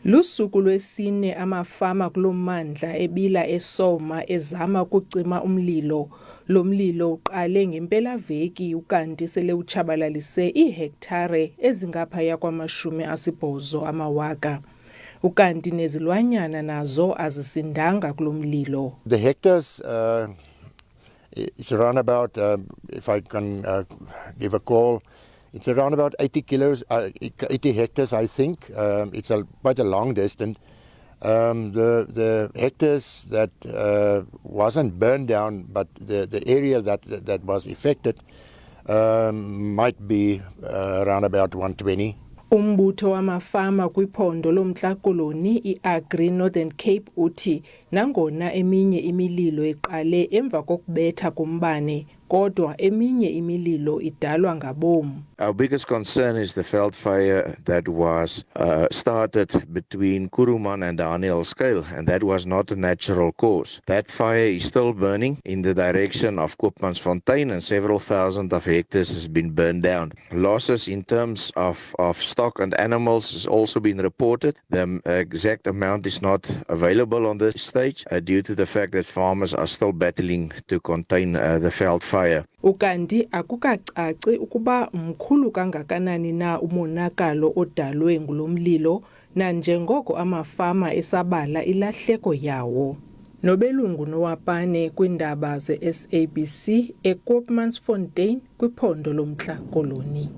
Lusuku lwesine amafama kulommandla ebila eSoma ezama ukucima umlilo. Lo mlilo uqale ngempelaveki ukanti sele utshabalalise iihektare ezingaphaya kwama-80,000. Ukanti nezilwanyana nazo azisindanga kulo mlilo. The hectares is around about, if I can give a call, it's around about 80 kilos, 80 hectares, I think. It's quite a long distance. The hectares that wasn't burned down, but the area that was affected might be around about 120. Umbutho wamafama kwiphondo lomntla Koloni iAgri Northern Cape uthi nangona eminye imililo iqale emva kokubetha kombane kodwa eminye imililo idalwa ngabom. Our biggest concern is the veld fire that was started between Kuruman and Daniel Scale, and that was not a natural cause. That fire is still burning in the direction of Koopmansfontein, and several thousand of hectares has been burned down. Losses in terms of stock and animals has also been reported. The exact amount is not available on this stage due to the fact that farmers are still battling to contain the veld fire. Ukanti akukacaci ukuba mkhulu kangakanani na umonakalo odalwe ngulo mlilo nanjengoko amafama esabala ilahleko yawo. Nobelungu Nowapane kwiindaba zeSABC eKoopmansfontein kwiphondo lomntla Koloni.